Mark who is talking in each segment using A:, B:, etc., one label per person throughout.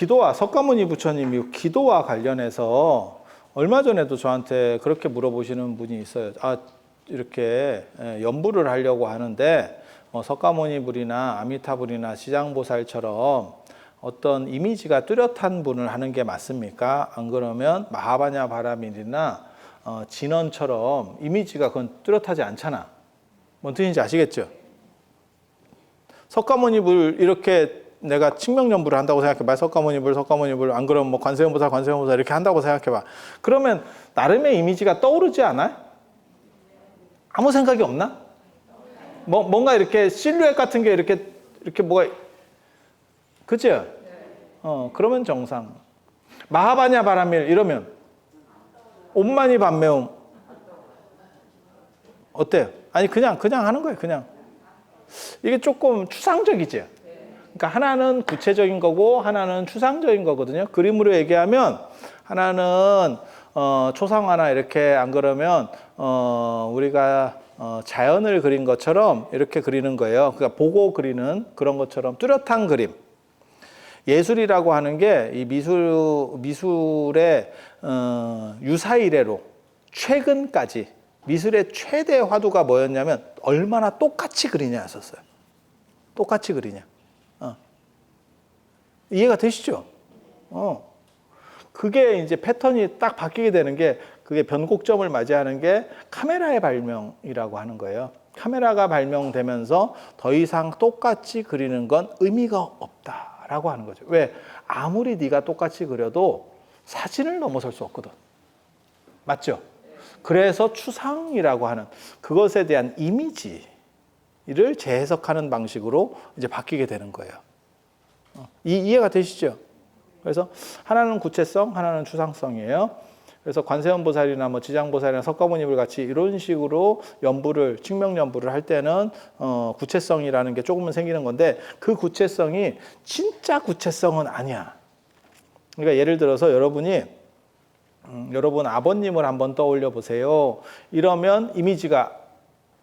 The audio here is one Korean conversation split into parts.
A: 기도와 석가모니 부처님이 기도와 관련해서 얼마 전에도 저한테 그렇게 물어보시는 분이 있어요. 이렇게 연부를 하려고 하는데 석가모니 불이나 아미타 불이나 지장보살처럼 어떤 이미지가 뚜렷한 분을 하는 게 맞습니까? 안 그러면 마하바냐 바라밀이나 진원처럼 이미지가 그건 뚜렷하지 않잖아. 뭔 뜻인지 아시겠죠? 석가모니 불 이렇게 내가 칭명연부를 한다고 생각해봐. 석가모니 불, 안 그러면 뭐 관세음보살 이렇게 한다고 생각해봐. 그러면 나름의 이미지가 떠오르지 않아요? 아무 생각이 없나? 뭔가 이렇게 실루엣 같은 게 이렇게 뭐가, 그죠? 그러면 정상. 마하바냐 바라밀 이러면 옴마니 밤매움 어때요? 아니 그냥 하는 거예요. 그냥 이게 조금 추상적이죠. 그러니까 하나는 구체적인 거고 하나는 추상적인 거거든요. 그림으로 얘기하면 하나는 초상화나 이렇게 안 그러면 우리가 자연을 그린 것처럼 이렇게 그리는 거예요. 그러니까 보고 그리는 그런 것처럼 뚜렷한 그림. 예술이라고 하는 게 이 미술의 유사 이래로 최근까지 미술의 최대 화두가 뭐였냐면 얼마나 똑같이 그리냐였었어요. 똑같이 그리냐. 이해가 되시죠? 그게 이제 패턴이 딱 바뀌게 되는 게 그게 변곡점을 맞이하는 게 카메라의 발명이라고 하는 거예요. 카메라가 발명되면서 더 이상 똑같이 그리는 건 의미가 없다라고 하는 거죠. 왜? 아무리 네가 똑같이 그려도 사진을 넘어설 수 없거든. 맞죠? 그래서 추상이라고 하는 그것에 대한 이미지를 재해석하는 방식으로 이제 바뀌게 되는 거예요. 이해가 되시죠? 그래서 하나는 구체성, 하나는 추상성이에요. 그래서 관세음보살이나 뭐 지장보살이나 석가모니불 같이 이런 식으로 칭명연부를 할 때는 구체성이라는 게 조금은 생기는 건데 그 구체성이 진짜 구체성은 아니야. 그러니까 예를 들어서 여러분 아버님을 한번 떠올려 보세요. 이러면 이미지가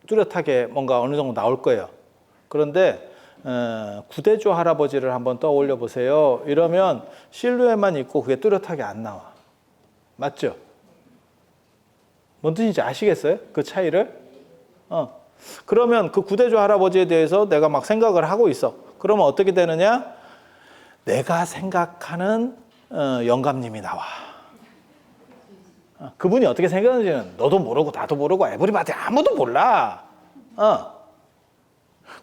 A: 뚜렷하게 뭔가 어느 정도 나올 거예요. 그런데 구대조 할아버지를 한번 떠올려 보세요. 이러면 실루엣만 있고 그게 뚜렷하게 안 나와. 맞죠? 뭔 뜻인지 아시겠어요? 그 차이를? 그러면 그 구대조 할아버지에 대해서 내가 막 생각을 하고 있어. 그러면 어떻게 되느냐? 내가 생각하는 영감님이 나와. 그분이 어떻게 생각하는지는 너도 모르고 나도 모르고 에브리바디 아무도 몰라.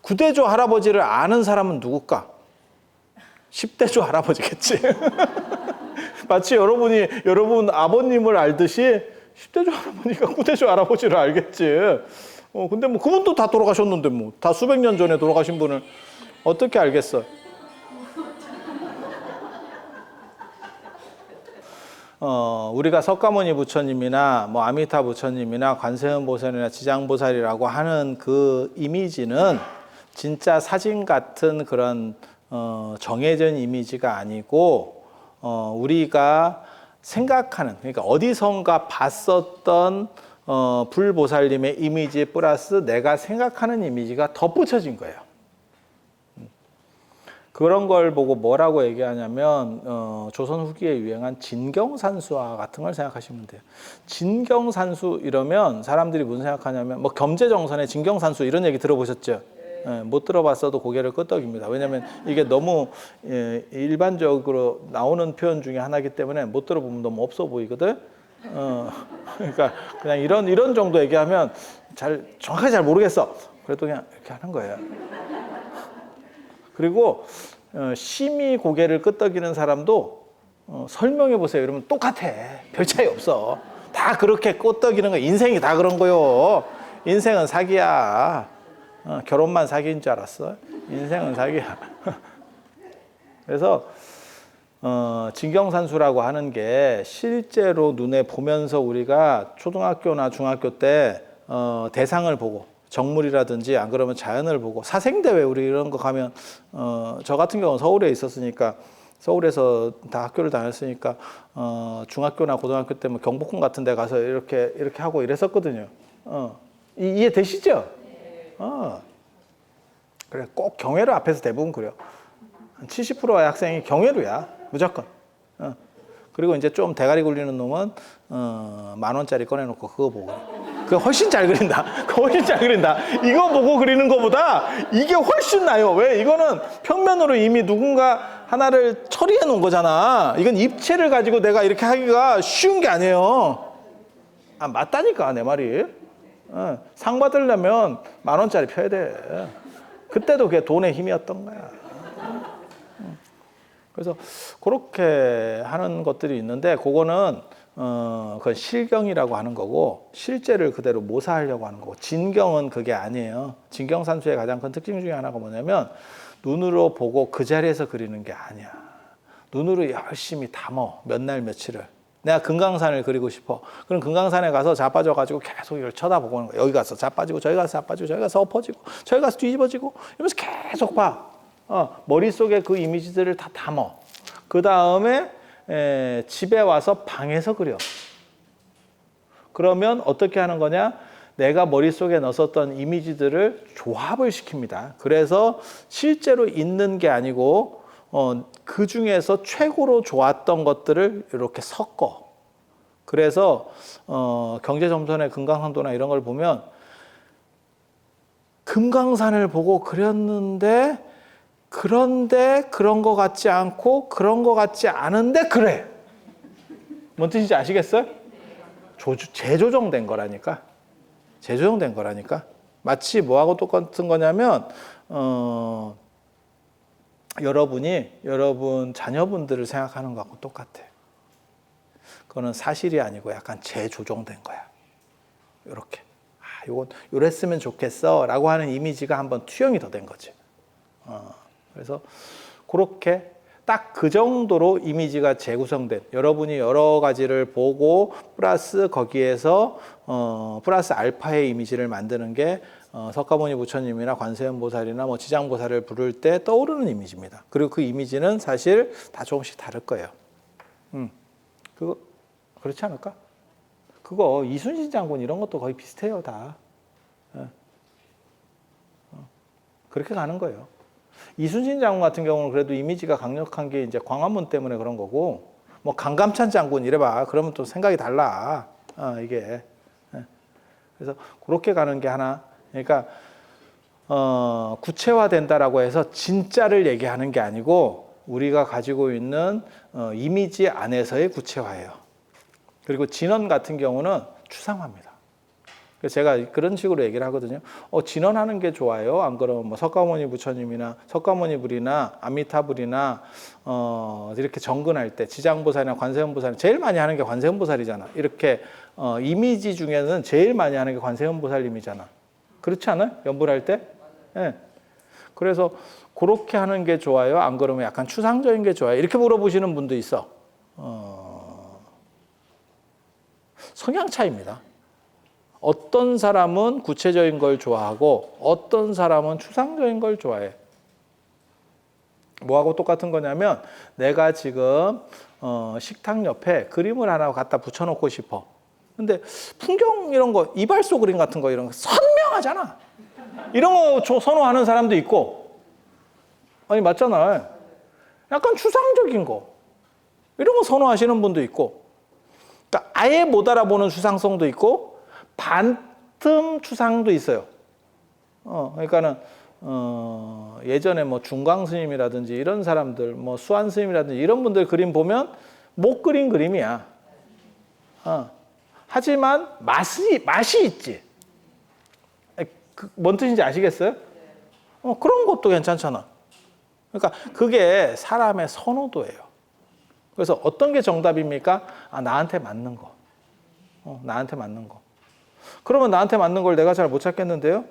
A: 구대조 할아버지를 아는 사람은 누굴까? 10대조 할아버지겠지. 마치 여러분 아버님을 알듯이 10대조 할아버지가 구대조 할아버지를 알겠지. 근데 뭐 그분도 다 돌아가셨는데 뭐 다 수백 년 전에 돌아가신 분을 어떻게 알겠어? 우리가 석가모니 부처님이나 뭐 아미타 부처님이나 관세음보살이나 지장보살이라고 하는 그 이미지는 진짜 사진 같은 그런 정해진 이미지가 아니고 우리가 생각하는, 그러니까 어디선가 봤었던 불보살님의 이미지 플러스 내가 생각하는 이미지가 덧붙여진 거예요. 그런 걸 보고 뭐라고 얘기하냐면 조선 후기에 유행한 진경산수화 같은 걸 생각하시면 돼요. 진경산수 이러면 사람들이 무슨 생각하냐면 뭐 겸재정선의 진경산수 이런 얘기 들어보셨죠? 못 들어봤어도 고개를 끄덕입니다. 왜냐하면 이게 너무 일반적으로 나오는 표현 중에 하나이기 때문에 못 들어보면 너무 없어 보이거든. 그러니까 그냥 이런 정도 얘기하면 정확하게 잘 모르겠어. 그래도 그냥 이렇게 하는 거예요. 그리고 심히 고개를 끄덕이는 사람도 설명해 보세요. 이러면 똑같아. 별 차이 없어. 다 그렇게 끄덕이는 거. 인생이 다 그런 거요. 인생은 사기야. 결혼만 사기인 줄 알았어. 인생은 사기야. 그래서 진경산수라고 하는 게 실제로 눈에 보면서 우리가 초등학교나 중학교 때 대상을 보고 정물이라든지 안 그러면 자연을 보고 사생대회 우리 이런 거 가면 저 같은 경우는 서울에 있었으니까 서울에서 다 학교를 다녔으니까 중학교나 고등학교 때 뭐 경복궁 같은 데 가서 이렇게 하고 이랬었거든요. 이해 되시죠? 그래 꼭 경회로 앞에서 대부분 그래요. 한 70%의 학생이 경회로야. 무조건. 그리고 이제 좀 대가리 굴리는 놈은 10,000원짜리 꺼내놓고 그거 보고. 그거 훨씬 잘 그린다. 그거 훨씬 잘 그린다. 이거 보고 그리는 것보다 이게 훨씬 나요. 왜? 이거는 평면으로 이미 누군가 하나를 처리해 놓은 거잖아. 이건 입체를 가지고 내가 이렇게 하기가 쉬운 게 아니에요. 아, 맞다니까, 내 말이. 상 받으려면 10,000원짜리 펴야 돼. 그때도 그게 돈의 힘이었던 거야. 그래서 그렇게 하는 것들이 있는데 그거는 그건 실경이라고 하는 거고 실제를 그대로 모사하려고 하는 거고 진경은 그게 아니에요. 진경산수의 가장 큰 특징 중에 하나가 뭐냐면 눈으로 보고 그 자리에서 그리는 게 아니야. 눈으로 열심히 담어 몇 날 며칠을. 내가 금강산을 그리고 싶어. 그럼 금강산에 가서 자빠져가지고 계속 이걸 쳐다보고 있는 거야. 여기 가서 자빠지고 저기 가서 자빠지고 저기 가서 엎어지고 저기 가서 뒤집어지고 이러면서 계속 봐. 머릿속에 그 이미지들을 다 담어. 그 다음에 집에 와서 방에서 그려. 그러면 어떻게 하는 거냐? 내가 머릿속에 넣었던 이미지들을 조합을 시킵니다. 그래서 실제로 있는 게 아니고 그 중에서 최고로 좋았던 것들을 이렇게 섞어. 그래서 경제점선의 금강산도나 이런 걸 보면 금강산을 보고 그렸는데 그런데 그런 거 같지 않고 그런 거 같지 않은데 그래. 뭔 뜻인지 아시겠어요? 재조정된 거라니까. 재조정된 거라니까. 마치 뭐하고 똑같은 거냐면 여러분 자녀분들을 생각하는 거하고 똑같아. 그거는 사실이 아니고 약간 재조정된 거야. 이렇게. 요건 요랬으면 좋겠어 라고 하는 이미지가 한번 투영이 더 된 거지. 그래서 그렇게 딱 그 정도로 이미지가 재구성된 여러분이 여러 가지를 보고 플러스 거기에서 플러스 알파의 이미지를 만드는 게 석가모니 부처님이나 관세음 보살이나 뭐 지장보살을 부를 때 떠오르는 이미지입니다. 그리고 그 이미지는 사실 다 조금씩 다를 거예요. 그거 그렇지 않을까? 그거 이순신 장군 이런 것도 거의 비슷해요, 다. 그렇게 가는 거예요. 이순신 장군 같은 경우는 그래도 이미지가 강력한 게 이제 광화문 때문에 그런 거고, 뭐 강감찬 장군 이래봐. 그러면 또 생각이 달라. 이게. 그래서 그렇게 가는 게 하나. 그러니까 구체화된다라고 해서 진짜를 얘기하는 게 아니고 우리가 가지고 있는 이미지 안에서의 구체화예요. 그리고 진원 같은 경우는 추상화입니다. 그래서 제가 그런 식으로 얘기를 하거든요. 진원하는 게 좋아요. 안 그러면 뭐 석가모니 부처님이나 석가모니 불이나 아미타불이나 이렇게 정근할 때 지장보살이나 관세음보살 제일 많이 하는 게 관세음보살이잖아. 이렇게 이미지 중에는 제일 많이 하는 게 관세음보살님이잖아. 그렇지 않아요? 연불할 때? 네. 그래서 그렇게 하는 게 좋아요. 안 그러면 약간 추상적인 게 좋아요. 이렇게 물어보시는 분도 있어. 성향 차이입니다. 어떤 사람은 구체적인 걸 좋아하고 어떤 사람은 추상적인 걸 좋아해. 뭐하고 똑같은 거냐면 내가 지금 식탁 옆에 그림을 하나 갖다 붙여놓고 싶어. 근데 풍경 이런 거, 이발소 그림 같은 거 이런 거 선명하잖아. 이런 거 선호하는 사람도 있고. 아니 맞잖아. 약간 추상적인 거. 이런 거 선호하시는 분도 있고. 그러니까 아예 못 알아보는 추상성도 있고 반틈 추상도 있어요. 그러니까는 예전에 뭐 중광 스님이라든지 이런 사람들, 뭐 수안 스님이라든지 이런 분들 그림 보면 못 그린 그림이야. 하지만 맛이 있지. 뭔 뜻인지 아시겠어요? 그런 것도 괜찮잖아. 그러니까 그게 사람의 선호도예요. 그래서 어떤 게 정답입니까? 나한테 맞는 거. 나한테 맞는 거. 그러면 나한테 맞는 걸 내가 잘 못 찾겠는데요?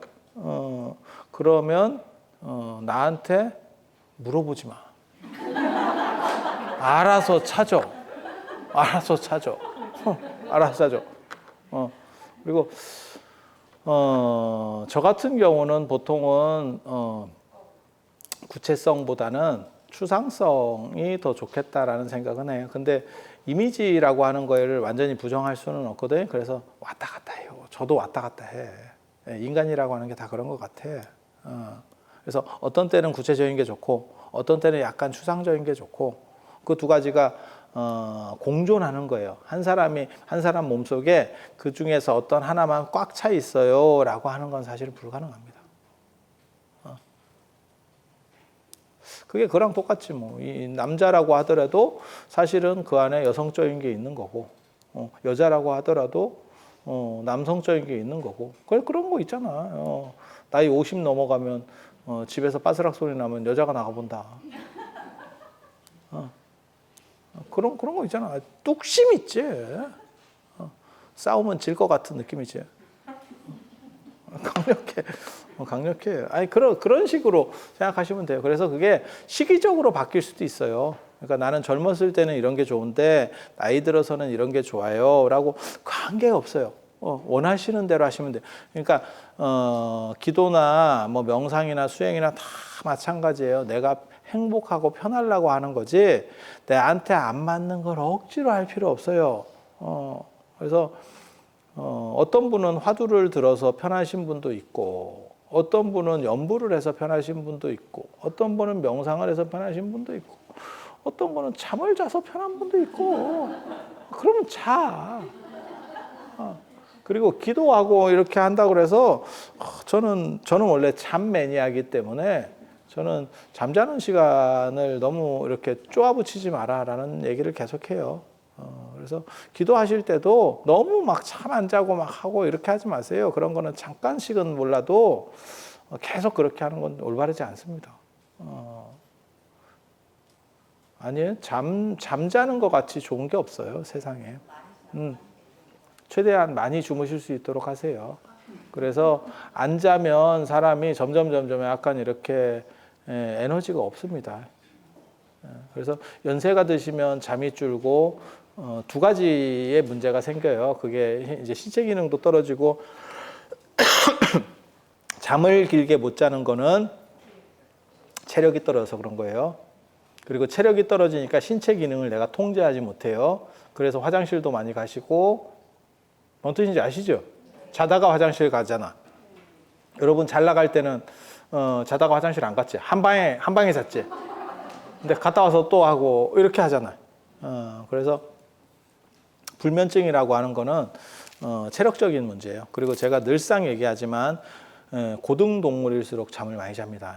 A: 그러면 나한테 물어보지 마. 알아서 찾아. 알아서 찾아. 알아서 찾아. 그리고 저 같은 경우는 보통은 구체성보다는 추상성이 더 좋겠다라는 생각은 해요. 근데 이미지라고 하는 거를 완전히 부정할 수는 없거든요. 그래서 왔다 갔다 해요. 저도 왔다 갔다 해. 인간이라고 하는 게 다 그런 것 같아. 그래서 어떤 때는 구체적인 게 좋고 어떤 때는 약간 추상적인 게 좋고 그 두 가지가 공존하는 거예요. 한 사람 몸속에 그 중에서 어떤 하나만 꽉 차 있어요라고 하는 건 사실은 불가능합니다. 그게 그랑 똑같지 뭐. 이 남자라고 하더라도 사실은 그 안에 여성적인 게 있는 거고, 여자라고 하더라도 남성적인 게 있는 거고. 그런 거 있잖아. 나이 50 넘어가면 집에서 빠스락 소리 나면 여자가 나가본다. 그런 거 있잖아. 뚝심 있지. 싸우면 질 것 같은 느낌이지. 강력해. 아니, 그런 식으로 생각하시면 돼요. 그래서 그게 시기적으로 바뀔 수도 있어요. 그러니까 나는 젊었을 때는 이런 게 좋은데, 나이 들어서는 이런 게 좋아요. 라고 관계가 없어요. 원하시는 대로 하시면 돼요. 그러니까, 기도나 뭐 명상이나 수행이나 다 마찬가지예요. 내가 행복하고 편하려고 하는 거지, 내한테 안 맞는 걸 억지로 할 필요 없어요. 그래서, 어떤 분은 화두를 들어서 편하신 분도 있고, 어떤 분은 연부를 해서 편하신 분도 있고, 어떤 분은 명상을 해서 편하신 분도 있고, 어떤 분은 잠을 자서 편한 분도 있고, 그러면 자. 그리고 기도하고 이렇게 한다고 그래서 저는 원래 잠 매니아이기 때문에 저는 잠자는 시간을 너무 이렇게 쪼아붙이지 마라라는 얘기를 계속해요. 그래서 기도하실 때도 너무 막 잠 안 자고 막 하고 이렇게 하지 마세요. 그런 거는 잠깐씩은 몰라도 계속 그렇게 하는 건 올바르지 않습니다. 아니에요. 잠자는 것 같이 좋은 게 없어요, 세상에. 최대한 많이 주무실 수 있도록 하세요. 그래서 안 자면 사람이 점점 약간 이렇게 에너지가 없습니다. 그래서 연세가 드시면 잠이 줄고 두 가지의 문제가 생겨요. 그게 이제 신체 기능도 떨어지고 잠을 길게 못 자는 거는 체력이 떨어져서 그런 거예요. 그리고 체력이 떨어지니까 신체 기능을 내가 통제하지 못해요. 그래서 화장실도 많이 가시고, 뭔 뜻인지 아시죠? 자다가 화장실 가잖아. 여러분 잘 나갈 때는 자다가 화장실 안 갔지. 한 방에 잤지. 근데 갔다 와서 또 하고 이렇게 하잖아. 그래서 불면증이라고 하는 거는 체력적인 문제예요. 그리고 제가 늘상 얘기하지만 고등 동물일수록 잠을 많이 잡니다.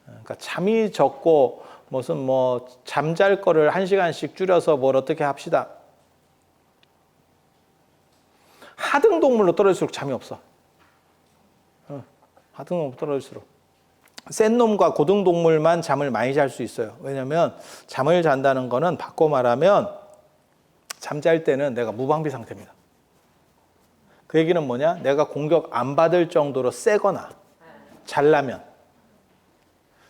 A: 그러니까 잠이 적고 무슨 뭐 잠잘 거를 1시간씩 줄여서 뭘 어떻게 합시다. 하등 동물로 떨어질수록 잠이 없어. 하등 동물로 떨어질수록. 센 놈과 고등 동물만 잠을 많이 잘 수 있어요. 왜냐하면 잠을 잔다는 거는 바꿔 말하면 잠잘 때는 내가 무방비 상태입니다. 그 얘기는 뭐냐? 내가 공격 안 받을 정도로 세거나 잘나면.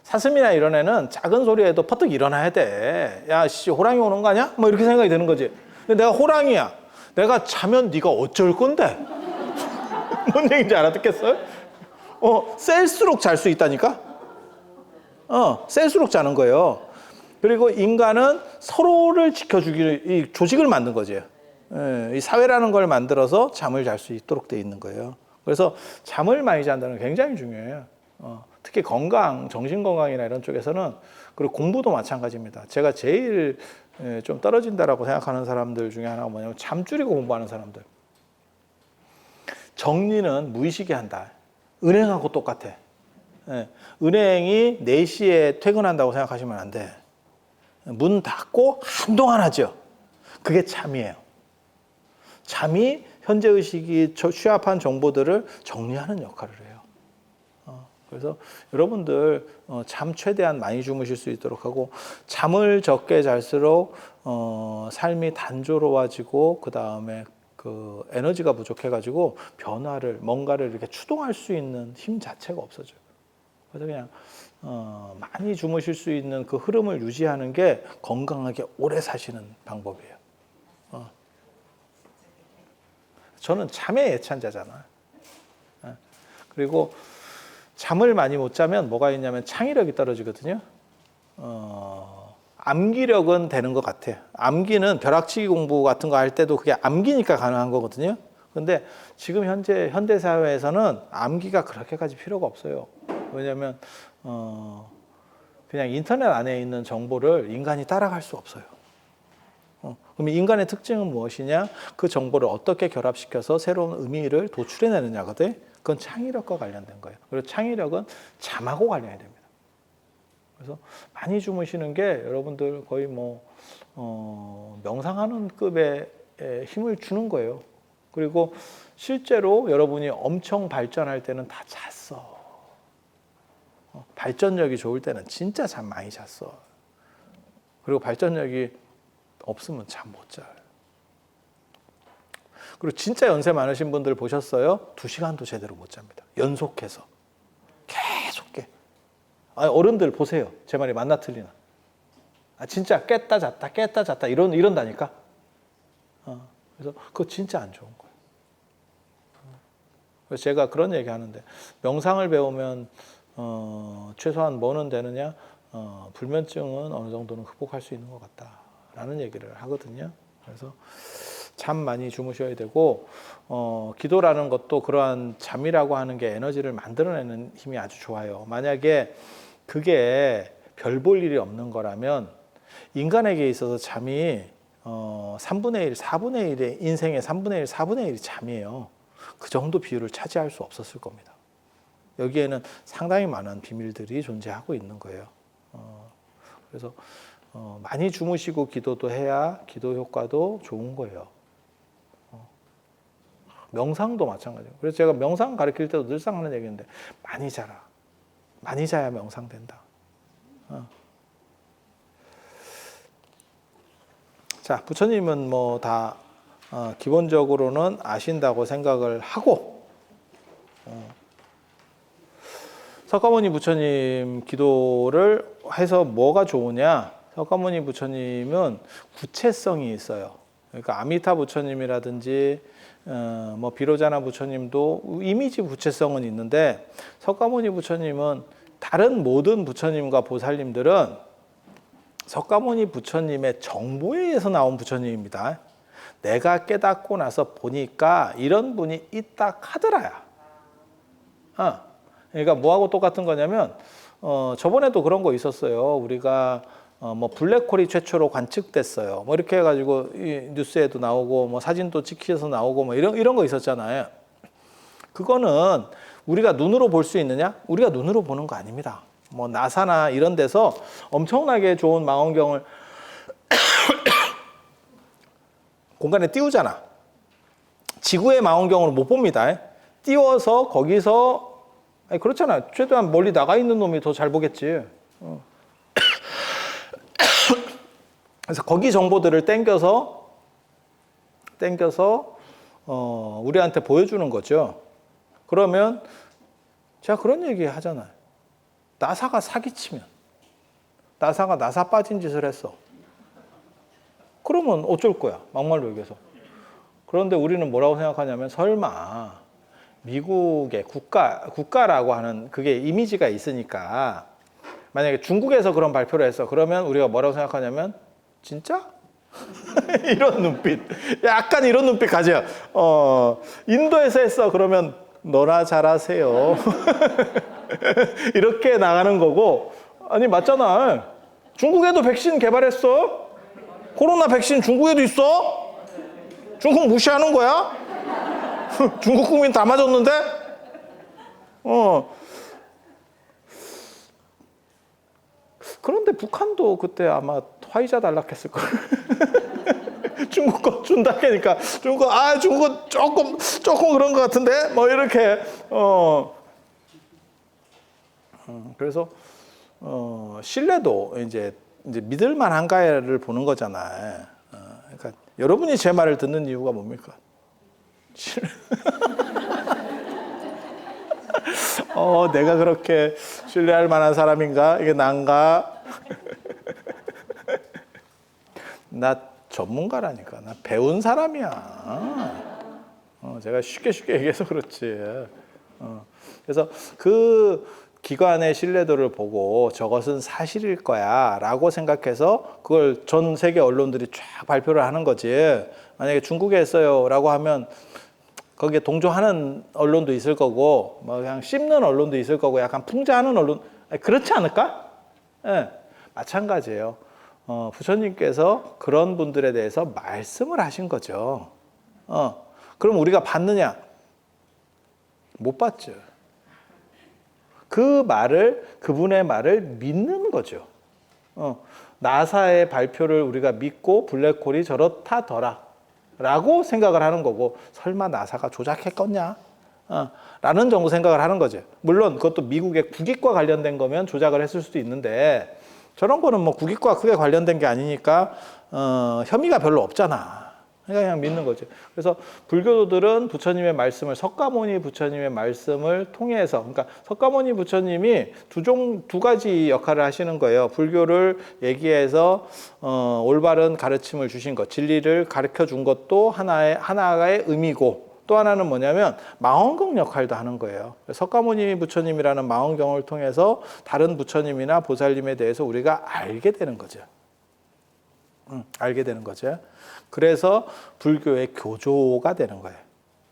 A: 사슴이나 이런 애는 작은 소리에도 퍼뜩 일어나야 돼. 야, 씨, 호랑이 오는 거 아니야? 뭐 이렇게 생각이 드는 거지. 근데 내가 호랑이야. 내가 자면 네가 어쩔 건데? 뭔 얘기인지 알아듣겠어요? 셀수록 잘 수 있다니까? 셀수록 자는 거예요. 그리고 인간은 서로를 지켜주기, 이 조직을 만든 거죠. 이 사회라는 걸 만들어서 잠을 잘 수 있도록 돼 있는 거예요. 그래서 잠을 많이 잔다는 게 굉장히 중요해요. 특히 건강, 정신건강이나 이런 쪽에서는, 그리고 공부도 마찬가지입니다. 제가 제일 좀 떨어진다라고 생각하는 사람들 중에 하나가 뭐냐면 잠 줄이고 공부하는 사람들. 정리는 무의식에 한다. 은행하고 똑같아. 은행이 4시에 퇴근한다고 생각하시면 안 돼. 문 닫고 한동안 하죠. 그게 잠이에요. 잠이 현재의식이 취합한 정보들을 정리하는 역할을 해요. 그래서 여러분들 잠 최대한 많이 주무실 수 있도록 하고, 잠을 적게 잘수록 삶이 단조로워지고, 그 다음에 그 에너지가 부족해가지고 뭔가를 이렇게 추동할 수 있는 힘 자체가 없어져요. 그래서 그냥 많이 주무실 수 있는 그 흐름을 유지하는 게 건강하게 오래 사시는 방법이에요. 저는 잠의 애찬자잖아. 그리고 잠을 많이 못 자면 뭐가 있냐면 창의력이 떨어지거든요. 암기력은 되는 것 같아. 암기는 벼락치기 공부 같은 거 할 때도 그게 암기니까 가능한 거거든요. 근데 지금 현대 사회에서는 암기가 그렇게까지 필요가 없어요. 왜냐하면 그냥 인터넷 안에 있는 정보를 인간이 따라갈 수 없어요. 그럼 인간의 특징은 무엇이냐? 그 정보를 어떻게 결합시켜서 새로운 의미를 도출해내느냐거든. 그건 창의력과 관련된 거예요. 그리고 창의력은 잠하고 관련이 됩니다. 그래서 많이 주무시는 게 여러분들 거의 명상하는 급의 힘을 주는 거예요. 그리고 실제로 여러분이 엄청 발전할 때는 다 잤어. 발전력이 좋을 때는 진짜 잠 많이 잤어. 그리고 발전력이 없으면 잠 못 자요. 그리고 진짜 연세 많으신 분들 보셨어요? 2시간도 제대로 못 잡니다. 연속해서. 계속 깨. 어른들 보세요. 제 말이 맞나 틀리나. 진짜 깼다 잤다 이런다니까. 그래서 그거 진짜 안 좋은 거예요. 그래서 제가 그런 얘기 하는데, 명상을 배우면 최소한 뭐는 되느냐? 불면증은 어느 정도는 극복할 수 있는 것 같다라는 얘기를 하거든요. 그래서 잠 많이 주무셔야 되고, 기도라는 것도 그러한 잠이라고 하는 게 에너지를 만들어내는 힘이 아주 좋아요. 만약에 그게 별 볼 일이 없는 거라면 인간에게 있어서 잠이 3분의 1, 4분의 1의 인생의 3분의 1, 4분의 1이 잠이에요. 그 정도 비율을 차지할 수 없었을 겁니다. 여기에는 상당히 많은 비밀들이 존재하고 있는 거예요. 그래서 많이 주무시고 기도도 해야 기도 효과도 좋은 거예요. 명상도 마찬가지예요. 그래서 제가 명상 가르칠 때도 늘상 하는 얘기인데, 많이 자라. 많이 자야 명상 된다. 자, 부처님은 다 기본적으로는 아신다고 생각을 하고, 석가모니 부처님 기도를 해서 뭐가 좋으냐? 석가모니 부처님은 구체성이 있어요. 그러니까 아미타 부처님이라든지 비로자나 부처님도 이미지 구체성은 있는데, 석가모니 부처님은 다른 모든 부처님과 보살님들은 석가모니 부처님의 정보에 의해서 나온 부처님입니다. 내가 깨닫고 나서 보니까 이런 분이 있다 하더라야. 그러니까 뭐하고 똑같은 거냐면, 저번에도 그런 거 있었어요. 우리가 블랙홀이 최초로 관측됐어요. 이렇게 해가지고 뉴스에도 나오고 사진도 찍혀서 나오고 이런 거 있었잖아요. 그거는 우리가 눈으로 볼 수 있느냐? 우리가 눈으로 보는 거 아닙니다. 나사나 이런 데서 엄청나게 좋은 망원경을 공간에 띄우잖아. 지구의 망원경으로 못 봅니다. 띄워서 거기서, 그렇잖아. 최대한 멀리 나가 있는 놈이 더 잘 보겠지. 그래서 거기 정보들을 땡겨서 우리한테 보여주는 거죠. 그러면 제가 그런 얘기 하잖아요. 나사가 사기치면, 나사가 나사 빠진 짓을 했어. 그러면 어쩔 거야, 막말로 얘기해서. 그런데 우리는 뭐라고 생각하냐면, 설마 미국의 국가라고 하는 그게 이미지가 있으니까, 만약에 중국에서 그런 발표를 했어. 그러면 우리가 뭐라고 생각하냐면, 진짜? 이런 눈빛. 약간 이런 눈빛 가져요. 인도에서 했어. 그러면 너나 잘하세요. 이렇게 나가는 거고. 아니, 맞잖아. 중국에도 백신 개발했어? 코로나 백신 중국에도 있어? 중국 무시하는 거야? 중국 국민 다 맞았는데? 그런데 북한도 그때 아마 화이자 달라했을 거예요. 중국 거 준다 하니까 중국 조금 그런 것 같은데 이렇게 그래서 신뢰도 이제 믿을 만한가를 보는 거잖아요. 그러니까 여러분이 제 말을 듣는 이유가 뭡니까? 내가 그렇게 신뢰할 만한 사람인가? 이게 난가? 나 전문가라니까. 나 배운 사람이야. 제가 쉽게 얘기해서 그렇지. 그래서 그 기관의 신뢰도를 보고 저것은 사실일 거야 라고 생각해서 그걸 전 세계 언론들이 쫙 발표를 하는 거지. 만약에 중국에 했어요 라고 하면 거기에 동조하는 언론도 있을 거고 그냥 씹는 언론도 있을 거고 약간 풍자하는 언론, 그렇지 않을까? 예, 마찬가지예요. 부처님께서 그런 분들에 대해서 말씀을 하신 거죠. 그럼 우리가 받느냐? 못 받죠. 그분의 말을 믿는 거죠. 나사의 발표를 우리가 믿고 블랙홀이 저렇다더라 라고 생각을 하는 거고, 설마 나사가 조작했겠냐? 라는 정도 생각을 하는 거죠. 물론 그것도 미국의 국익과 관련된 거면 조작을 했을 수도 있는데, 저런 거는 뭐 국익과 크게 관련된 게 아니니까 혐의가 별로 없잖아. 그냥 믿는 거죠. 그래서 불교도들은 부처님의 말씀을, 석가모니 부처님의 말씀을 통해서, 그러니까 석가모니 부처님이 두 가지 역할을 하시는 거예요. 불교를 얘기해서 올바른 가르침을 주신 것, 진리를 가르쳐 준 것도 하나의 의미고, 또 하나는 뭐냐면 망원경 역할도 하는 거예요. 석가모니 부처님이라는 망원경을 통해서 다른 부처님이나 보살님에 대해서 우리가 알게 되는 거죠. 알게 되는 거죠. 그래서 불교의 교조가 되는 거예요.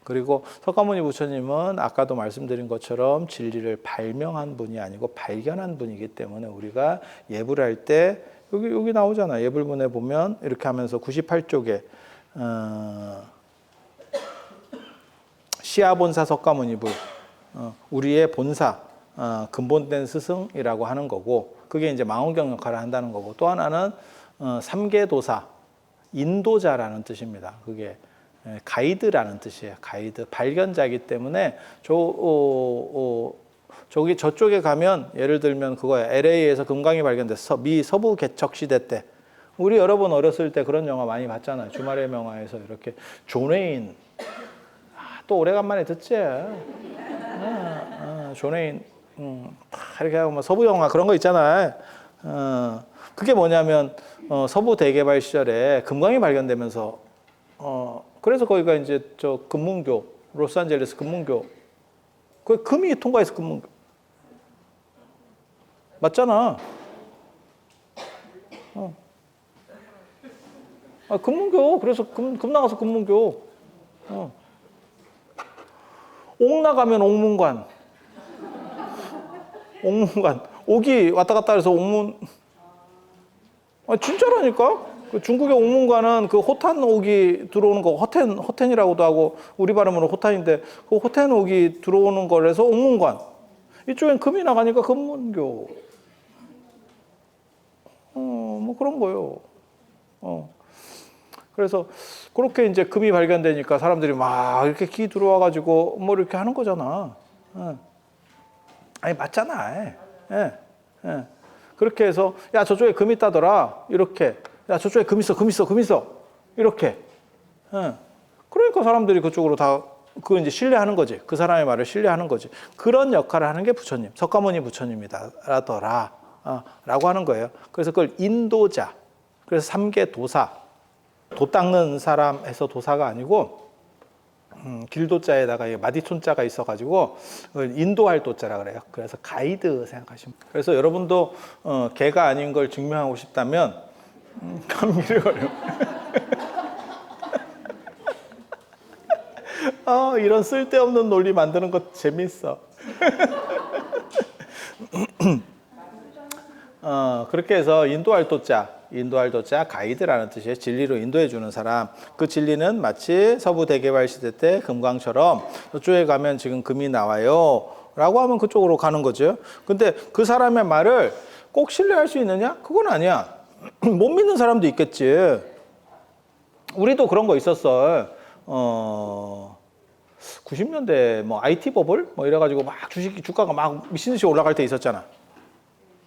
A: 그리고 석가모니 부처님은 아까도 말씀드린 것처럼 진리를 발명한 분이 아니고 발견한 분이기 때문에 우리가 예불 할 때 여기 나오잖아요. 예불문에 보면 이렇게 하면서 98쪽에 시아본사 석가모니불, 우리의 본사, 근본된 스승이라고 하는 거고, 그게 이제 망원경 역할을 한다는 거고, 또 하나는 삼계도사, 인도자라는 뜻입니다. 그게 가이드라는 뜻이에요. 가이드, 발견자이기 때문에 저쪽에 가면 예를 들면 그거야. LA에서 금강이 발견됐어. 미 서부 개척 시대 때. 우리 여러분 어렸을 때 그런 영화 많이 봤잖아요. 주말의 명화에서 이렇게 존 웨인. 또 오래간만에 듣지. 존 웨인. 이렇게 하고 뭐 서부 영화 그런 거 있잖아요. 그게 뭐냐면 서부 대개발 시절에 금광이 발견되면서 그래서 거기가 이제 저 금문교, 로스앤젤레스 금문교, 그 금이 통과해서 금문교 맞잖아. 금문교. 그래서 금 나가서 금문교. 옥 나가면 옥문관. 옥문관. 옥이 왔다 갔다 해서 옥문. 진짜라니까? 그 중국의 옥문관은 그 호탄 옥이 들어오는 거, 허텐이라고도 하고, 우리 발음으로 호탄인데, 그 호텐 옥이 들어오는 거라서 옥문관. 이쪽엔 금이 나가니까 금문교. 뭐 그런 거요. 그래서 그렇게 이제 금이 발견되니까 사람들이 막 이렇게 기 들어와가지고 뭐 이렇게 하는 거잖아. 아니, 맞잖아. 그렇게 해서, 야, 저쪽에 금 있다더라. 이렇게. 야, 저쪽에 금 있어. 이렇게. 그러니까 사람들이 그쪽으로 다, 그거 이제 신뢰하는 거지. 그 사람의 말을 신뢰하는 거지. 그런 역할을 하는 게 부처님. 석가모니 부처님이다더라. 라고 하는 거예요. 그래서 그걸 인도자. 그래서 삼계도사. 도 닦는 사람 해서 도사가 아니고, 길도자에다가 마디촌자가 있어가지고 인도할 도자라 그래요. 그래서 가이드 생각하시면. 그래서 여러분도 개가 아닌 걸 증명하고 싶다면 감기를 걸려. 이런 쓸데없는 논리 만드는 거 재밌어. 그렇게 해서 인도할 도자, 가이드라는 뜻이에요. 진리로 인도해 주는 사람. 그 진리는 마치 서부 대개발 시대 때 금광처럼 저쪽에 가면 지금 금이 나와요 라고 하면 그쪽으로 가는 거죠. 근데 그 사람의 말을 꼭 신뢰할 수 있느냐? 그건 아니야. 못 믿는 사람도 있겠지. 우리도 그런 거 있었어. 90년대 뭐 IT 버블 뭐 이래가지고 막 주가가 막 미친 듯이 올라갈 때 있었잖아.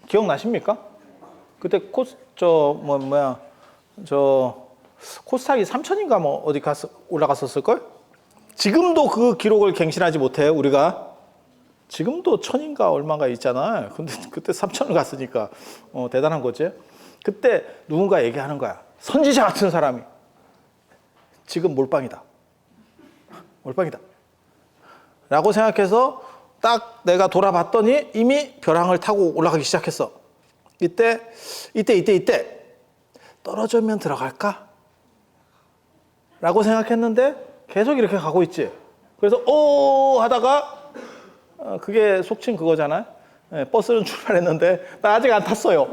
A: 기억나십니까? 그때 코스닥이 3,000인가 뭐 어디 올라갔었을걸? 지금도 그 기록을 갱신하지 못해요, 우리가. 지금도 1,000인가 얼마가 있잖아. 근데 그때 3,000을 갔으니까 대단한 거지. 그때 누군가 얘기하는 거야. 선지자 같은 사람이. 지금 몰빵이다. 라고 생각해서 딱 내가 돌아봤더니 이미 벼랑을 타고 올라가기 시작했어. 이때 떨어지면 들어갈까? 라고 생각했는데 계속 이렇게 가고 있지. 그래서 하다가 그게 속칭 그거잖아요. 예, 버스는 출발했는데 나 아직 안 탔어요.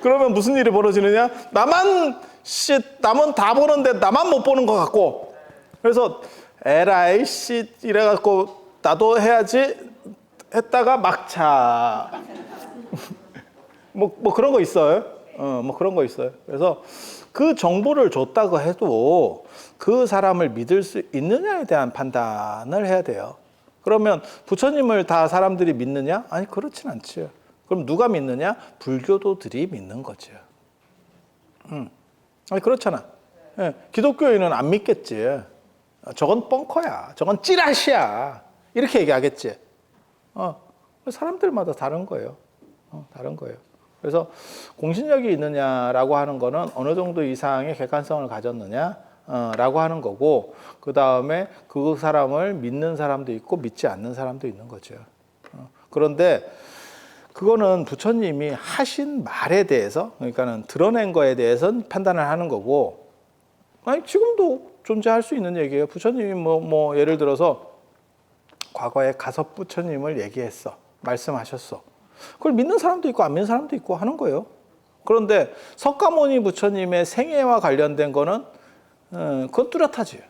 A: 그러면 무슨 일이 벌어지느냐? 남은 다 보는데 나만 못 보는 것 같고. 그래서 에라이 씨 이래갖고 나도 해야지 했다가 막차. 뭐 그런 거 있어요. 뭐 그런 거 있어요. 그래서 그 정보를 줬다고 해도 그 사람을 믿을 수 있느냐에 대한 판단을 해야 돼요. 그러면 부처님을 다 사람들이 믿느냐? 아니, 그렇진 않죠. 그럼 누가 믿느냐? 불교도들이 믿는 거죠. 아니, 그렇잖아. 예, 기독교인은 안 믿겠지. 저건 뻥커야. 저건 찌라시야. 이렇게 얘기하겠지. 사람들마다 다른 거예요. 다른 거예요. 그래서 공신력이 있느냐라고 하는 거는 어느 정도 이상의 객관성을 가졌느냐 라고 하는 거고, 그 다음에 그 사람을 믿는 사람도 있고 믿지 않는 사람도 있는 거죠. 그런데 그거는 부처님이 하신 말에 대해서, 그러니까는 드러낸 거에 대해서는 판단을 하는 거고, 아니 지금도 존재할 수 있는 얘기예요. 부처님이 뭐 예를 들어서 과거에 가섭 부처님을 얘기했어, 말씀하셨어. 그걸 믿는 사람도 있고 안 믿는 사람도 있고 하는 거예요. 그런데 석가모니 부처님의 생애와 관련된 거는 그건 뚜렷하지.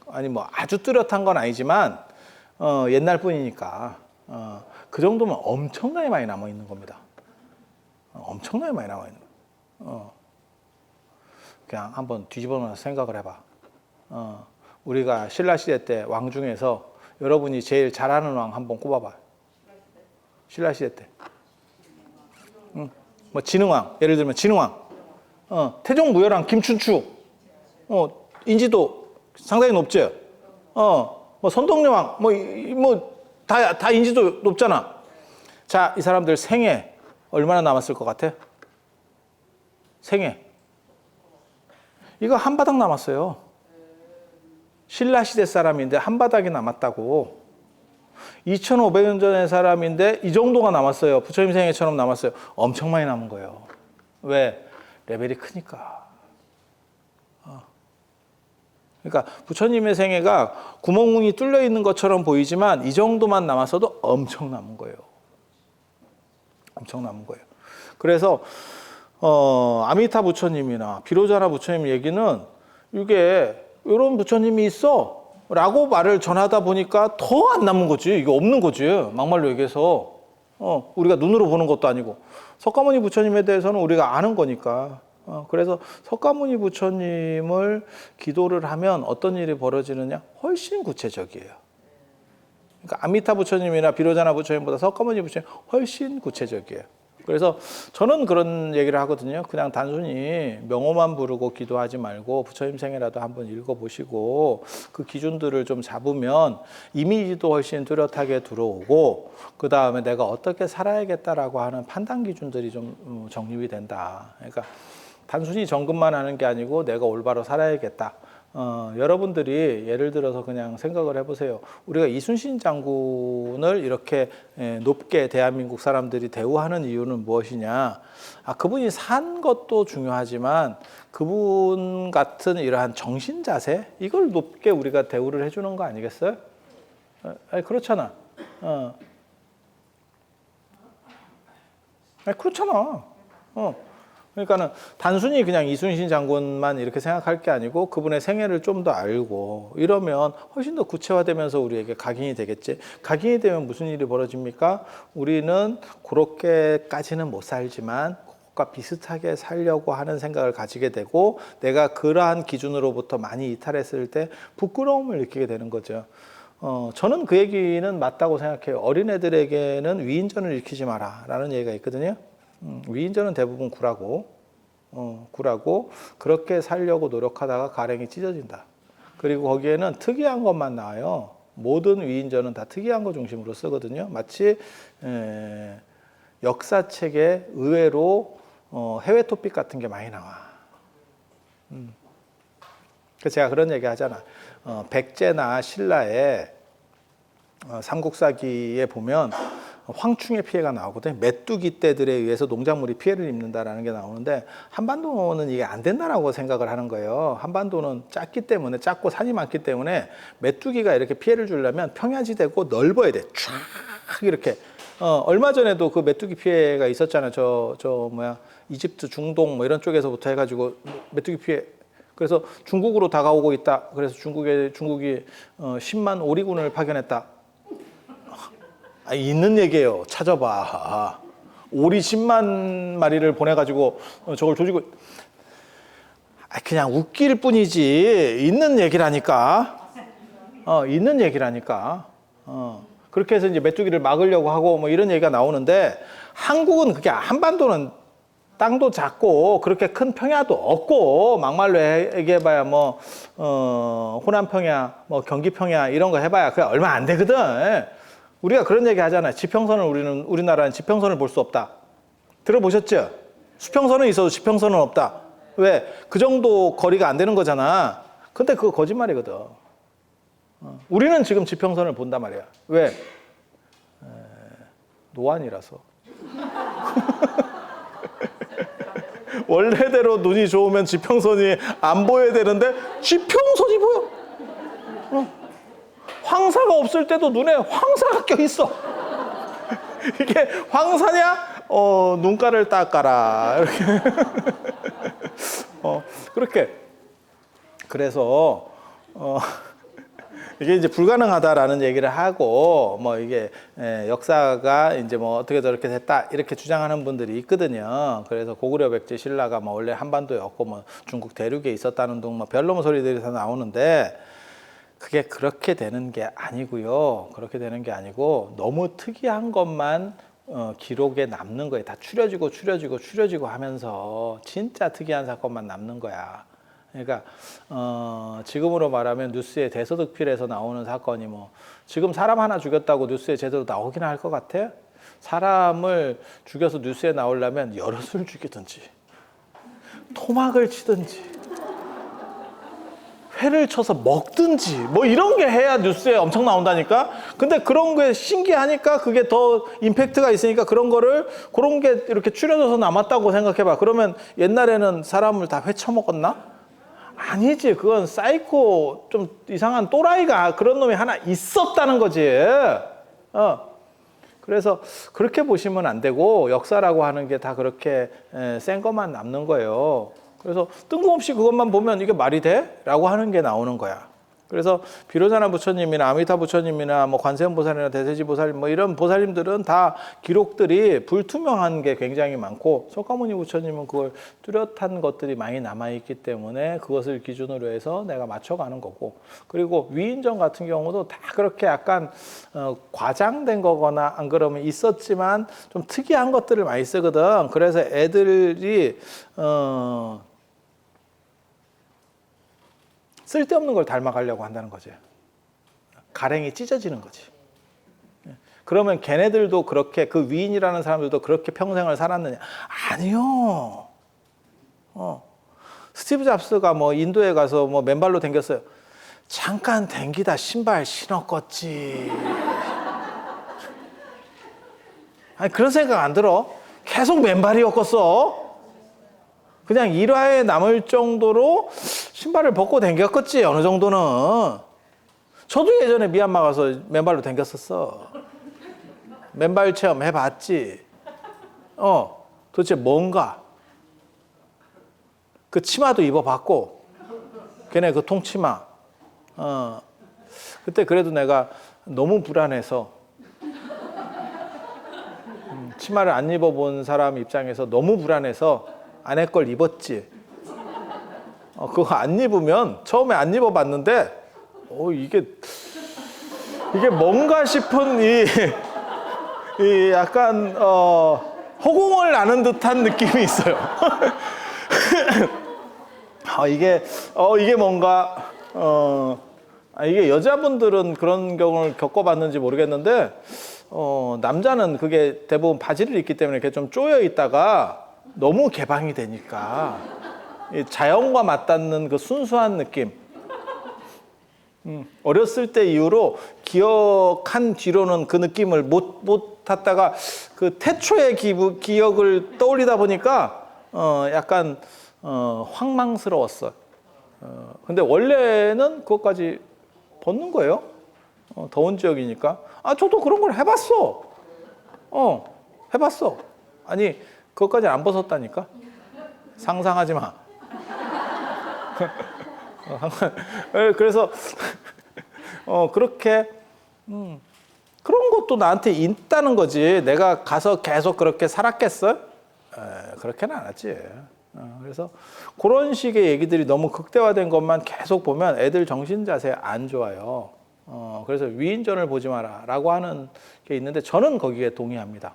A: 아니 뭐 아주 뚜렷한 건 아니지만 옛날 분이니까 그 정도면 엄청나게 많이 남아 있는 겁니다. 엄청나게 많이 남아 있는 거. 그냥 한번 뒤집어놔서 생각을 해봐. 우리가 신라 시대 때 왕 중에서 여러분이 제일 잘하는 왕 한번 꼽아봐. 신라 시대 때. 뭐 진흥왕, 예를 들면 진흥왕, 태종 무열왕 김춘추, 인지도 상당히 높죠. 뭐 선동여왕, 다 인지도 높잖아. 자, 이 사람들 생애 얼마나 남았을 것 같아? 생애. 이거 한 바닥 남았어요. 신라 시대 사람인데 한 바닥이 남았다고. 2500년 전의 사람인데 이 정도가 남았어요. 부처님 생애처럼 남았어요. 엄청 많이 남은 거예요. 왜? 레벨이 크니까. 그러니까 부처님의 생애가 구멍이 뚫려 있는 것처럼 보이지만 이 정도만 남았어도 엄청 남은 거예요. 엄청 남은 거예요. 그래서 아미타 부처님이나 비로자나 부처님 얘기는 이게 이런 부처님이 있어 라고 말을 전하다 보니까 더 안 남은 거지. 이게 없는 거지. 막말로 얘기해서 우리가 눈으로 보는 것도 아니고. 석가모니 부처님에 대해서는 우리가 아는 거니까. 그래서 석가모니 부처님을 기도를 하면 어떤 일이 벌어지느냐? 훨씬 구체적이에요. 그러니까 아미타 부처님이나 비로자나 부처님보다 석가모니 부처님 훨씬 구체적이에요. 그래서 저는 그런 얘기를 하거든요. 그냥 단순히 명호만 부르고 기도하지 말고 부처님 생애라도 한번 읽어보시고 그 기준들을 좀 잡으면 이미지도 훨씬 뚜렷하게 들어오고, 그 다음에 내가 어떻게 살아야겠다라고 하는 판단 기준들이 좀 정립이 된다. 그러니까 단순히 점검만 하는 게 아니고 내가 올바로 살아야겠다. 여러분들이 예를 들어서 그냥 생각을 해보세요. 우리가 이순신 장군을 이렇게 높게 대한민국 사람들이 대우하는 이유는 무엇이냐? 그분이 산 것도 중요하지만 그분 같은 이러한 정신 자세, 이걸 높게 우리가 대우를 해주는 거 아니겠어요? 아니, 그렇잖아. 아니, 그렇잖아. 그러니까는 단순히 그냥 이순신 장군만 이렇게 생각할 게 아니고 그분의 생애를 좀 더 알고 이러면 훨씬 더 구체화되면서 우리에게 각인이 되겠지. 각인이 되면 무슨 일이 벌어집니까? 우리는 그렇게까지는 못 살지만 그것과 비슷하게 살려고 하는 생각을 가지게 되고, 내가 그러한 기준으로부터 많이 이탈했을 때 부끄러움을 느끼게 되는 거죠. 저는 그 얘기는 맞다고 생각해요. 어린애들에게는 위인전을 일으키지 마라 라는 얘기가 있거든요. 위인전은 대부분 구라고 그렇게 살려고 노력하다가 가랭이 찢어진다. 그리고 거기에는 특이한 것만 나와요. 모든 위인전은 다 특이한 거 중심으로 쓰거든요. 마치 역사책에 의외로 해외 토픽 같은 게 많이 나와. 그래서 제가 그런 얘기 하잖아. 백제나 신라의 삼국사기에 보면 황충의 피해가 나오거든요. 메뚜기 떼들에 의해서 농작물이 피해를 입는다라는 게 나오는데, 한반도는 이게 안 된다라고 생각을 하는 거예요. 한반도는 작고 산이 많기 때문에 메뚜기가 이렇게 피해를 주려면 평야지대고 넓어야 돼. 쫙 이렇게 얼마 전에도 그 메뚜기 피해가 있었잖아요. 이집트 중동 뭐 이런 쪽에서부터 해가지고 메뚜기 피해. 그래서 중국으로 다가오고 있다. 그래서 중국이 10만 오리군을 파견했다. 있는 얘기예요. 찾아봐. 오리 10만 마리를 보내가지고 저걸 조지고 그냥 웃길 뿐이지 있는 얘기라니까. 있는 얘기라니까. 그렇게 해서 이제 메뚜기를 막으려고 하고 뭐 이런 얘기가 나오는데 한국은 그게 한반도는 땅도 작고 그렇게 큰 평야도 없고 막말로 얘기해봐야 뭐 호남 평야, 뭐 경기 평야 이런 거 해봐야 그게 얼마 안 되거든. 우리가 그런 얘기 하잖아요. 지평선을 우리나라는 지평선을 볼 수 없다. 들어보셨죠? 수평선은 있어도 지평선은 없다. 왜? 그 정도 거리가 안 되는 거잖아. 근데 그거 거짓말이거든. 우리는 지금 지평선을 본단 말이야. 왜? 노안이라서. 원래대로 눈이 좋으면 지평선이 안 보여야 되는데 지평선이 보여. 황사가 없을 때도 눈에 황사가 껴있어. 이게 황사냐? 눈가를 닦아라. 이렇게. 그렇게. 그래서, 이게 이제 불가능하다라는 얘기를 하고, 뭐 이게, 역사가 이제 뭐 어떻게 저렇게 됐다, 이렇게 주장하는 분들이 있거든요. 그래서 고구려 백제 신라가 뭐 원래 한반도에 없고 뭐 중국 대륙에 있었다는 등 뭐 별놈 소리들이 다 나오는데, 그게 그렇게 되는 게 아니고요. 그렇게 되는 게 아니고 너무 특이한 것만 기록에 남는 거예요. 다 추려지고 하면서 진짜 특이한 사건만 남는 거야. 그러니까 지금으로 말하면 뉴스에 대서특필에서 나오는 사건이 뭐 지금 사람 하나 죽였다고 뉴스에 제대로 나오기나 할 것 같아? 사람을 죽여서 뉴스에 나오려면 여럿을 죽이든지 토막을 치든지 회를 쳐서 먹든지 뭐 이런 게 해야 뉴스에 엄청 나온다니까. 근데 그런 게 신기하니까 그게 더 임팩트가 있으니까 그런 게 이렇게 추려져서 남았다고 생각해봐. 그러면 옛날에는 사람을 다 회 쳐먹었나? 아니지. 그건 사이코 좀 이상한 또라이가 그런 놈이 하나 있었다는 거지. 그래서 그렇게 보시면 안 되고 역사라고 하는 게 다 그렇게 센 것만 남는 거예요. 그래서 뜬금없이 그것만 보면 이게 말이 돼? 라고 하는 게 나오는 거야. 그래서 비로자나 부처님이나 아미타 부처님이나 뭐 관세음보살이나 대세지보살 뭐 이런 보살님들은 다 기록들이 불투명한 게 굉장히 많고 석가모니 부처님은 그걸 뚜렷한 것들이 많이 남아있기 때문에 그것을 기준으로 해서 내가 맞춰가는 거고, 그리고 위인전 같은 경우도 다 그렇게 약간 과장된 거거나 안 그러면 있었지만 좀 특이한 것들을 많이 쓰거든. 그래서 애들이 쓸데없는 걸 닮아가려고 한다는 거지. 가랭이 찢어지는 거지. 그러면 걔네들도 그렇게 그 위인이라는 사람들도 그렇게 평생을 살았느냐? 아니요. 스티브 잡스가 뭐 인도에 가서 뭐 맨발로 댕겼어요. 잠깐 댕기다 신발 신었겠지. 아니 그런 생각 안 들어? 계속 맨발이었겠어. 그냥 일화에 남을 정도로 신발을 벗고 댕겼겠지, 어느 정도는. 저도 예전에 미얀마 가서 맨발로 댕겼었어. 맨발 체험 해봤지. 도대체 뭔가. 그 치마도 입어봤고, 걔네 그 통치마. 그때 그래도 내가 너무 불안해서, 치마를 안 입어본 사람 입장에서 너무 불안해서 아내 걸 입었지. 그거 안 입으면 처음에 안 입어봤는데 이게 뭔가 싶은 이 약간 허공을 나는 듯한 느낌이 있어요. 이게 뭔가 이게 여자분들은 그런 경우를 겪어봤는지 모르겠는데 남자는 그게 대부분 바지를 입기 때문에 이렇게 좀 쪼여 있다가 너무 개방이 되니까 자연과 맞닿는 그 순수한 느낌. 어렸을 때 이후로 기억한 뒤로는 그 느낌을 못 탔다가 그 태초의 기억을 떠올리다 보니까 약간 황망스러웠어. 근데 원래는 그것까지 벗는 거예요. 더운 지역이니까. 저도 그런 걸 해봤어. 해봤어. 아니, 그것까지 안 벗었다니까? 상상하지 마. 그래서, 그렇게, 그런 것도 나한테 있다는 거지. 내가 가서 계속 그렇게 살았겠어? 그렇게는 안 했지. 그래서 그런 식의 얘기들이 너무 극대화된 것만 계속 보면 애들 정신 자세 안 좋아요. 그래서 위인전을 보지 마라 라고 하는 게 있는데 저는 거기에 동의합니다.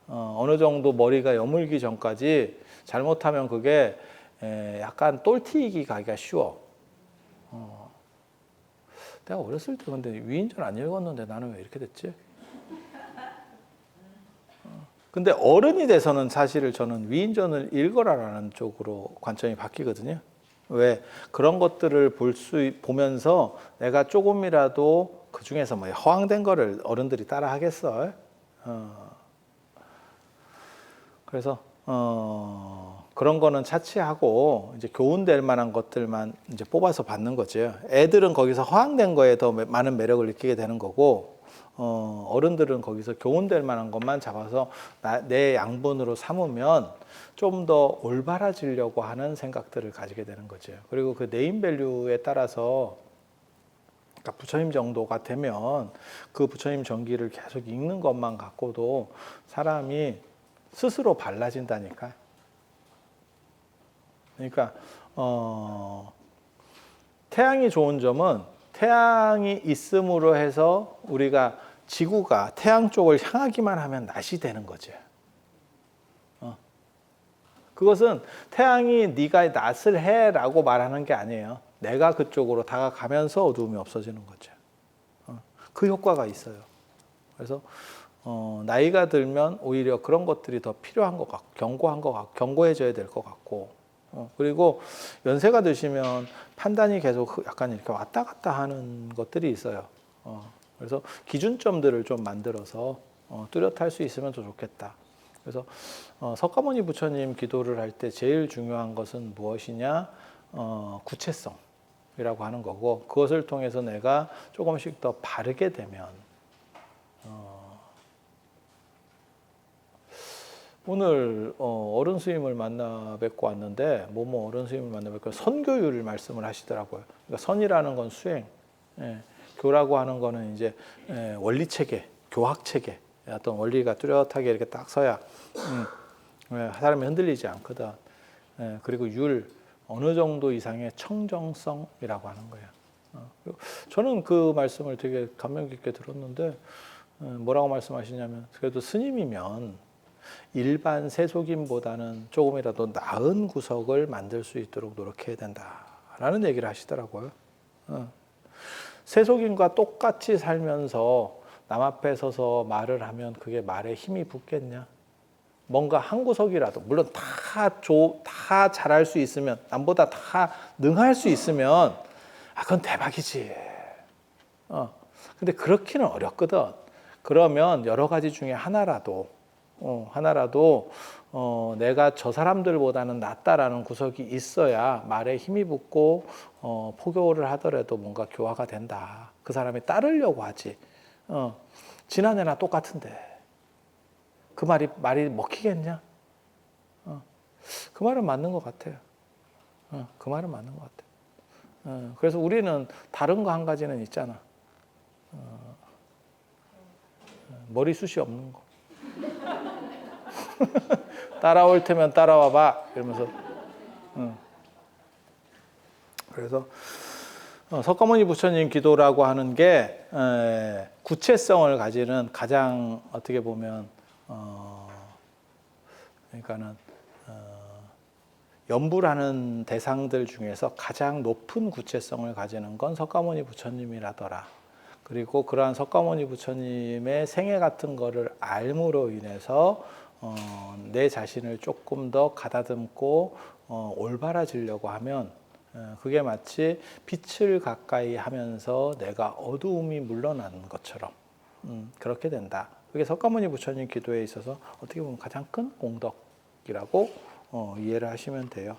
A: 어느 정도 머리가 여물기 전까지 잘못하면 그게 약간 똘튀기 가기가 쉬워. 내가 어렸을 때 근데 위인전 안 읽었는데 나는 왜 이렇게 됐지? 근데 어른이 돼서는 사실 저는 위인전을 읽어라라는 쪽으로 관점이 바뀌거든요. 왜 그런 것들을 보면서 내가 조금이라도 그 중에서 뭐 허황된 거를 어른들이 따라 하겠어? 그래서 그런 거는 차치하고 이제 교훈될 만한 것들만 이제 뽑아서 받는 거죠. 애들은 거기서 허황된 거에 더 많은 매력을 느끼게 되는 거고, 어른들은 거기서 교훈될 만한 것만 잡아서 내 양분으로 삼으면 좀 더 올바라지려고 하는 생각들을 가지게 되는 거죠. 그리고 그 네임밸류에 따라서 그러니까 부처님 정도가 되면 그 부처님 정기를 계속 읽는 것만 갖고도 사람이 스스로 발라진다니까. 그러니까 태양이 좋은 점은 태양이 있음으로 해서 우리가 지구가 태양 쪽을 향하기만 하면 낮이 되는 거죠. 그것은 태양이 네가 낮을 해라고 말하는 게 아니에요. 내가 그쪽으로 다가가면서 어두움이 없어지는 거죠. 그 효과가 있어요. 그래서 나이가 들면 오히려 그런 것들이 더 필요한 것 같고 견고한 것 같고 견고해져야 될 것 같고 그리고 연세가 드시면 판단이 계속 약간 이렇게 왔다 갔다 하는 것들이 있어요. 그래서 기준점들을 좀 만들어서 뚜렷할 수 있으면 더 좋겠다. 그래서 석가모니 부처님 기도를 할 때 제일 중요한 것은 무엇이냐? 구체성이라고 하는 거고 그것을 통해서 내가 조금씩 더 바르게 되면 오늘 어른 스님을 만나 뵙고 왔는데 뭐뭐 어른 스님을 만나 뵙고 선교율 말씀을 하시더라고요. 그러니까 선이라는 건 수행, 교라고 하는 거는 이제 원리 체계, 교학 체계, 어떤 원리가 뚜렷하게 이렇게 딱 서야 사람이 흔들리지 않거든. 그리고 율 어느 정도 이상의 청정성이라고 하는 거예요. 저는 그 말씀을 되게 감명 깊게 들었는데 뭐라고 말씀하시냐면 그래도 스님이면 일반 세속인보다는 조금이라도 나은 구석을 만들 수 있도록 노력해야 된다라는 얘기를 하시더라고요. 세속인과 똑같이 살면서 남 앞에 서서 말을 하면 그게 말에 힘이 붙겠냐? 뭔가 한 구석이라도 물론 다 잘할 수 있으면 남보다 다 능할 수 있으면 그건 대박이지. 근데 그렇기는 어렵거든. 그러면 여러 가지 중에 하나라도 내가 저 사람들보다는 낫다라는 구석이 있어야 말에 힘이 붙고 포교를 하더라도 뭔가 교화가 된다. 그 사람이 따르려고 하지. 지난해나 똑같은데 그 말이 먹히겠냐? 그 말은 맞는 것 같아요. 그 말은 맞는 것 같아요. 그래서 우리는 다른 거 한 가지는 있잖아. 머리숱이 없는 거. 따라올 테면 따라와 봐 이러면서 그래서 석가모니 부처님 기도라고 하는 게 구체성을 가지는 가장 어떻게 보면 그러니까는 연불하는 대상들 중에서 가장 높은 구체성을 가지는 건 석가모니 부처님이라더라. 그리고 그러한 석가모니 부처님의 생애 같은 거를 알므로 인해서 내 자신을 조금 더 가다듬고 올바라지려고 하면 그게 마치 빛을 가까이 하면서 내가 어두움이 물러나는 것처럼 그렇게 된다. 그게 석가모니 부처님 기도에 있어서 어떻게 보면 가장 큰 공덕이라고 이해를 하시면 돼요.